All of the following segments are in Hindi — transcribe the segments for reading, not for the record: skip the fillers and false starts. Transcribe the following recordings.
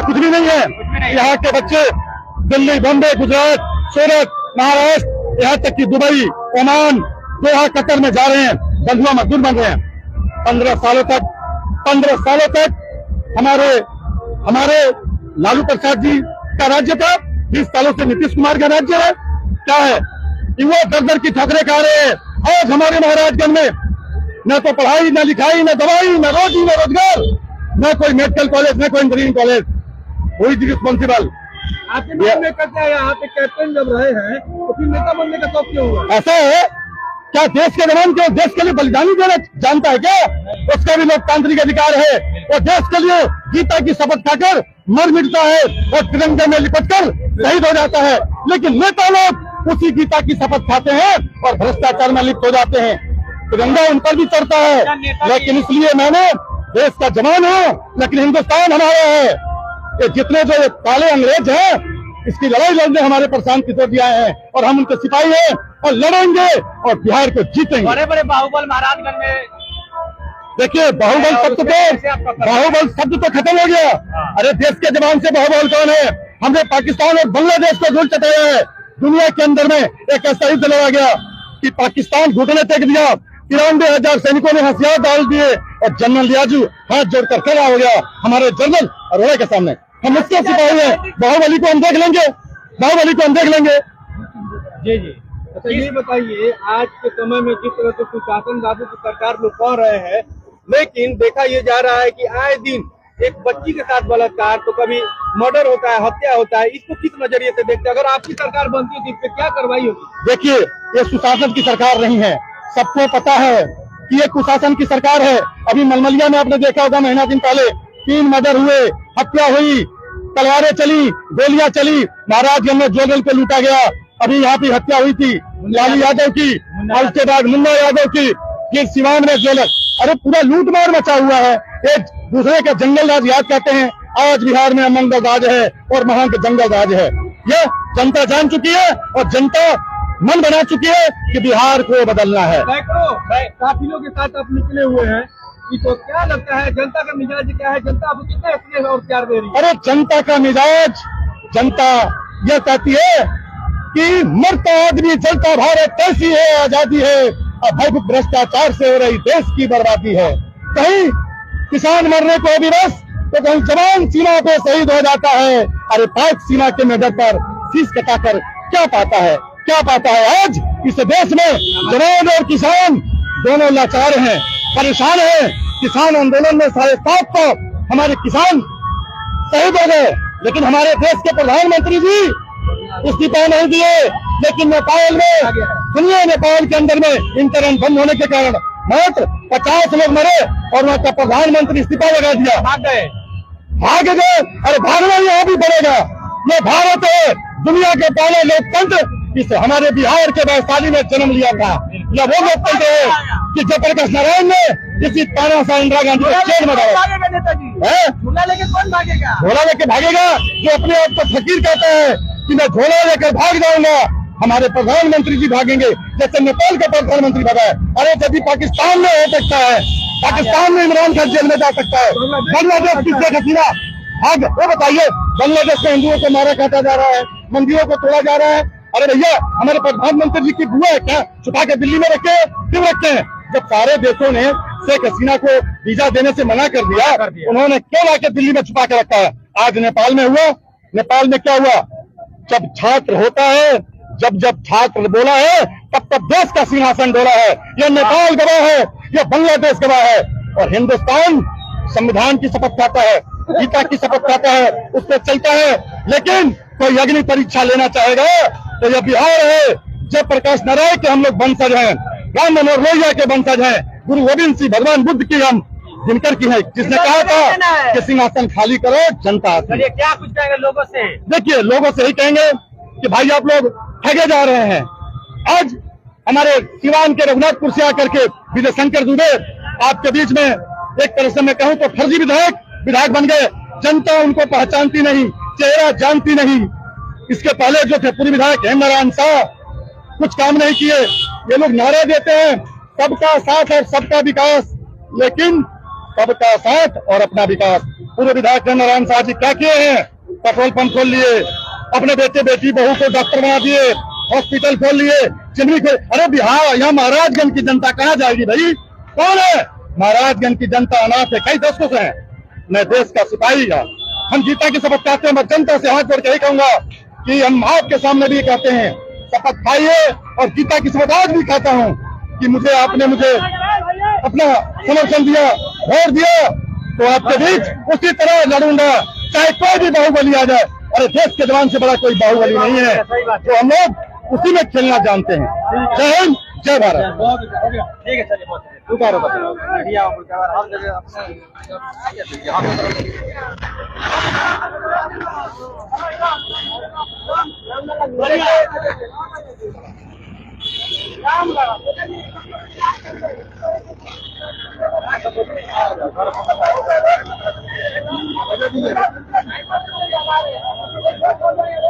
कुछ भी नहीं है। यहाँ के बच्चे दिल्ली, बम्बे, गुजरात, सूरत, महाराष्ट्र, यहाँ तक कि दुबई, ओमान, दोहा, कतर में जा रहे हैं, बंधुआ मजदूर बन रहे हैं। 15 सालों तक हमारे लालू प्रसाद जी का राज्य था। 20 सालों से नीतीश कुमार का राज्य है। क्या है, युवा दर की ठोकरें खा रहे हैं। आज हमारे महाराजगंज में न तो पढ़ाई, न लिखाई, न दवाई, न रोजी, न रोजगार, न कोई मेडिकल कॉलेज, न कोई इंजीनियरिंग कॉलेज। वही रिस्पॉन्सिबल आपके नाम में कहते हैं यहाँ पे कैप्टन जब रहे हैं तो फिर नेता बनने का शौक क्यों हुआ? ऐसा है क्या? देश के जवान क्यों देश के लिए बलिदानी देना जानता है क्या? उसका भी लोकतांत्रिक अधिकार है। वो देश के लिए गीता की शपथ खाकर मर मिटता है और तिरंगे में लिपटकर शहीद हो जाता है। लेकिन नेता लोग उसी गीता की शपथ खाते हैं और भ्रष्टाचार में लिप्त हो जाते हैं। तिरंगा उन पर भी चढ़ता है। लेकिन इसलिए मैंने देश का जवान हूँ, लेकिन हिंदुस्तान हमारा है। ये जितने जो काले अंग्रेज हैं, इसकी लड़ाई लड़ने हमारे प्रशांत किशोर जी आए हैं और हम उनके सिपाही हैं और लड़ेंगे और बिहार को जीतेंगे। बड़े बड़े बाहुबल महाराजगंज में देखिए, बाहुबल शब्द तो खत्म हो गया। अरे देश के जवान से बाहुबल कौन है? हमने पाकिस्तान और बांग्लादेश को धूल चटाया है। दुनिया के अंदर में एक ऐसा युद्ध लड़ा गया कि पाकिस्तान घुटने टेक दिया। 93,000 सैनिकों ने हथियार डाल दिए और जनरल लियाजू हाथ जोड़कर खड़ा हो गया हमारे जनरल अरोड़ा के सामने। हम उसके सिपाही हैं। बाहुबली को हम देख लेंगे, बाहुबली को हम देख लेंगे। जी जी। अच्छा ये बताइए, आज के समय में जिस तरह से सुशासन बाबू की सरकार लोग कह रहे हैं, लेकिन देखा ये जा रहा है कि आए दिन एक बच्ची के साथ बलात्कार, तो कभी मर्डर होता है, हत्या होता है। इसको किस नजरिए से देखते हैं? अगर आपकी सरकार बनती है तो इस पे क्या कार्रवाई होगी? देखिए, ये सुशासन की सरकार नहीं है। सबको पता है कि ये कुशासन की सरकार है। अभी मलमलिया में आपने देखा होगा, महीना दिन पहले 3 मर्डर हुए, हत्या हुई, तलवारें चली, गोलियां चली, महाराजगंज में जोगल को लूटा गया। अभी यहाँ पे हत्या हुई थी लालू यादव की और उसके बाद मुन्ना यादव की, फिर सिवान में जेलर। अरे पूरा लूट मार मचा हुआ है। एक दूसरे का जंगल राज याद करते हैं। आज बिहार में मंगल राज है और महान का जंगल राज है। यह जनता जान चुकी है और जनता मन बना चुकी है कि बिहार को बदलना है। काफिलों के साथ आप निकले हुए हैं, तो क्या लगता है जनता का मिजाज क्या है? जनता आपको कितना स्नेह और प्यार दे रही है? अरे जनता का मिजाज, जनता यह कहती है कि मरता आदमी जलता भारत कैसी है आजादी है, अभय भ्रष्टाचार से हो रही देश की बर्बादी है। कहीं किसान मरने को विवश तो कहीं जवान सीमा पे शहीद हो जाता है। अरे पाक सीमा के मैदान पर शीश कटाकर क्या पाता है, क्या पाता है? आज इस देश में जवान और किसान दोनों लाचार हैं, परेशान हैं। किसान आंदोलन में 7.5 हमारे किसान शहीद हो गए, लेकिन हमारे देश के प्रधानमंत्री जी इस्तीफा नहीं दिए। लेकिन नेपाल में, दुनिया नेपाल के अंदर में इंटरनेट बंद होने के कारण मात्र 50 लोग मरे और वहाँ का प्रधानमंत्री इस्तीफा लगा दिया, भाग गए। अरे भागना यहाँ भी पड़ेगा। ये भारत है, दुनिया के पहले लोकतंत्र। इस हमारे बिहार के वैशाली में जन्म लिया था। यह वो लोकतंत्र है कि जयप्रकाश नारायण ने इसी तानाशाह इंदिरा गांधी को जेल में डाला। झोला लेके कौन भागेगा? झोला लेके भागेगा जो अपने आप को फकीर कहता है कि मैं झोला लेकर भाग जाऊंगा। हमारे प्रधानमंत्री जी भागेंगे जैसे नेपाल का प्रधानमंत्री भागा है। अरे यदि पाकिस्तान में हो सकता है, पाकिस्तान में इमरान खान जेल में जा सकता है, बांग्लादेश की शेख हसीना भाग। वो बताइए, बांग्लादेश में हिंदुओं को मारा काटा जा रहा है, मंदिरों को तोड़ा जा रहा है। अरे भैया, हमारे प्रधानमंत्री जी की बुआ है क्या? छुपा के दिल्ली में रखे, क्यों रखते हैं? जब सारे देशों ने शेख हसीना को वीजा देने से मना कर दिया, उन्होंने क्यों लाके दिल्ली में छुपा के रखा है? आज नेपाल में हुआ। नेपाल में क्या हुआ? जब छात्र होता है, जब छात्र बोला है, तब देश का सिंहासन डोला है। यह नेपाल गवाह है, यह बांग्लादेश गवाह है। और हिंदुस्तान संविधान की शपथ खाता है, गीता की शपथ खाता है, उस पर चलता है। लेकिन कोई अग्नि परीक्षा लेना चाहेगा तो यह बिहार है। जयप्रकाश नारायण के हम लोग वंशज हैं, राम मनोहर लोहिया के वंशज हैं, गुरु गोविंद सिंह भगवान बुद्ध की हम दिनकर की है, जिसने कहा था कि सिंहासन खाली करो, जनता। क्या कुछ कहेंगे लोगों से? देखिए, लोगों से ही कहेंगे कि भाई आप लोग ठगे जा रहे हैं। आज हमारे सिवान के रघुनाथपुर से आकर के विजय शंकर दुबे आपके बीच में एक तरह से मैं कहूं तो फर्जी विधायक बन गए। जनता उनको पहचानती नहीं, चेहरा जानती नहीं। इसके पहले जो थे पूर्व विधायक हेमनारायण शाह, कुछ काम नहीं किए। ये लोग नारा देते हैं सबका साथ और सबका विकास, लेकिन सबका साथ और अपना विकास। पूर्व विधायक नारायण साहब जी क्या किए हैं? पेट्रोल पंप खोल लिए, अपने बेटे बेटी बहू को डॉक्टर बना दिए, हॉस्पिटल खोल लिए, चिमनी खोल। अरे बिहार, यहाँ महाराजगंज की जनता कहाँ जाएगी भाई? कौन है? महाराजगंज की जनता अनाथ है, कई दशकों से है। मैं देश का सिपाही है, हम गीता की शपथ खाते हैं। मैं जनता से हाथ जोड़ के यही कहूंगा कि हम आपके सामने भी कहते हैं, शपथ खाइए। और गीता की शपथ आज भी खाता हूँ कि आपने मुझे अपना समर्थन दिया, वोट दिया, तो आपके बीच उसी तरह लड़ूंगा, चाहे कोई भी बाहुबली आ जाए। अरे देश के जवान से बड़ा कोई बाहुबली नहीं है, तो हम लोग उसी में खेलना जानते हैं। जय हिंद, जय भारत। ठीक है सर,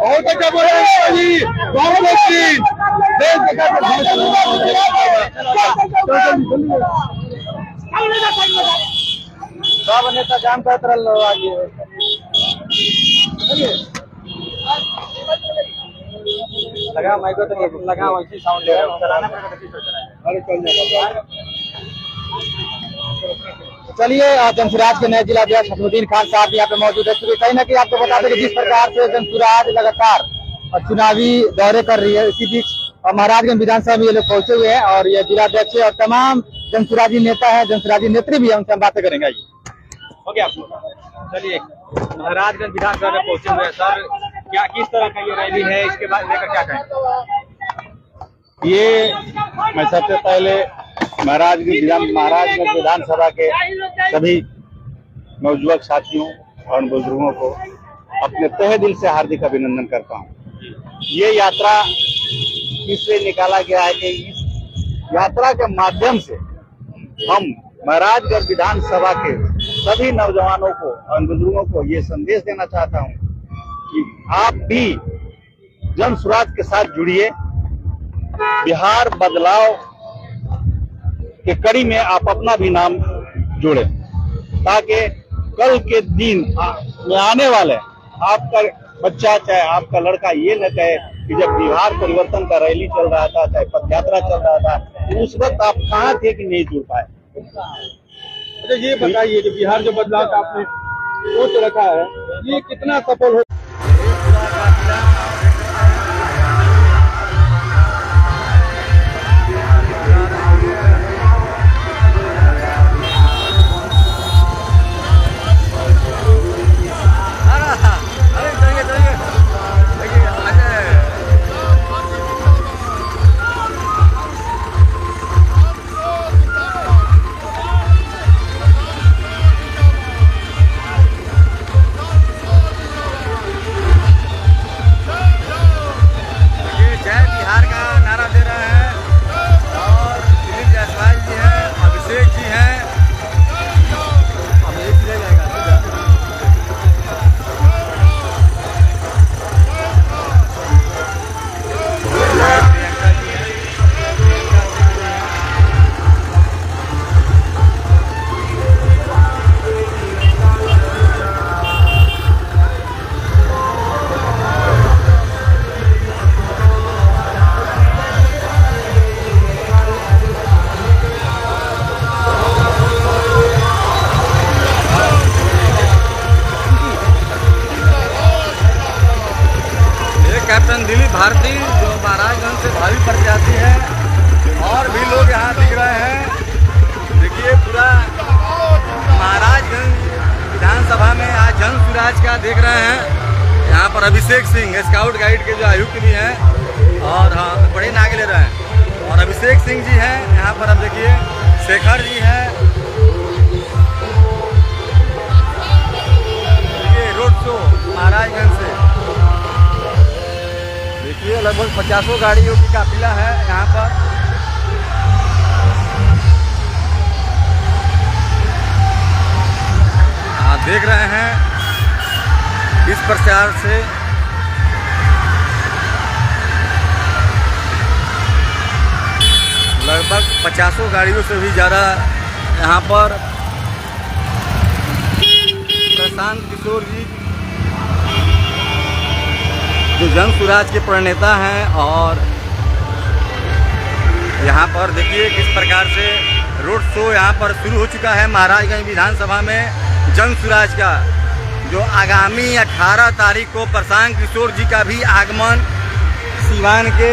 बहुत अच्छा बोले जी, बहुत अच्छी। सब नेता काम करत रहल आगे लगा माइको तो लगा वैसे साउंड ले रहा चलाना पड़ेगा तो अरे चल जाएगा। चलिए, जमशुराज के नए जिलाध्यक्ष हसनुद्दीन खान साहब यहाँ पे मौजूद है। क्योंकि कहीं ना कहीं आपको बता दें कि जिस प्रकार से जमशुराज लगातार चुनावी दौरे कर रही है, इसी बीच महाराजगंज विधानसभा में ये लोग पहुंचे हुए हैं और ये जिलाध्यक्ष और तमाम जमशुराजी नेता है, जमशुराजी नेत्री भी है, उनसे हम बातें करेंगे। हो गया आपको। चलिए, महाराजगंज विधानसभा में पहुंचे हुए हैं सर, क्या किस तरह का ये रैली है, इसके बाद लेकर क्या कहेंगे? ये मैं सबसे पहले महाराजगंज विधानसभा के सभी नवयुवक साथियों और बुजुर्गों को अपने तहे दिल से हार्दिक अभिनंदन करता हूँ। ये यात्रा इसलिए निकाला गया है कि इस यात्रा के माध्यम से हम महाराजगंज विधानसभा के सभी नौजवानों को और बुजुर्गों को ये संदेश देना चाहता हूँ कि आप भी जमशुराज के साथ जुड़िए। बिहार बदलाव के कड़ी में आप अपना भी नाम जोड़े, ताकि कल के दिन में आने वाले आपका बच्चा चाहे आपका लड़का ये न कहे कि जब बिहार परिवर्तन का रैली चल रहा था, चाहे पद यात्रा चल रहा था, तो उस वक्त आप कहाँ थे कि नहीं जुड़ पाए। अच्छा ये बताइए कि बिहार जो बदलाव का आपने सोच रखा है, ये कितना सफल हो? कैप्टन दिलीप भारती जो महाराजगंज से भावी प्रत्याशी है, और भी लोग यहाँ दिख रहे हैं। देखिए, पूरा महाराजगंज विधानसभा में आज जमशुराज का देख रहे हैं। यहाँ पर अभिषेक सिंह स्काउट गाइड के जो आयुक्त भी हैं और हाँ बड़े नागे ले रहे हैं, और अभिषेक सिंह जी हैं यहाँ पर। अब देखिए, शेखर जी हैं। देखिए, रोड शो महाराजगंज से देखिए, लगभग 50 गाड़ियों की काफिला है यहाँ पर। आप देख रहे हैं इस प्रचार से लगभग 50 गाड़ियों से भी ज़्यादा यहाँ पर प्रशांत किशोर जी जो जन स्वराज के प्रणेता हैं, और यहाँ पर देखिए किस प्रकार से रोड शो यहाँ पर शुरू हो चुका है महाराजगंज विधानसभा में जन स्वराज का, जो आगामी 18 तारीख को प्रशांत किशोर जी का भी आगमन सिवान के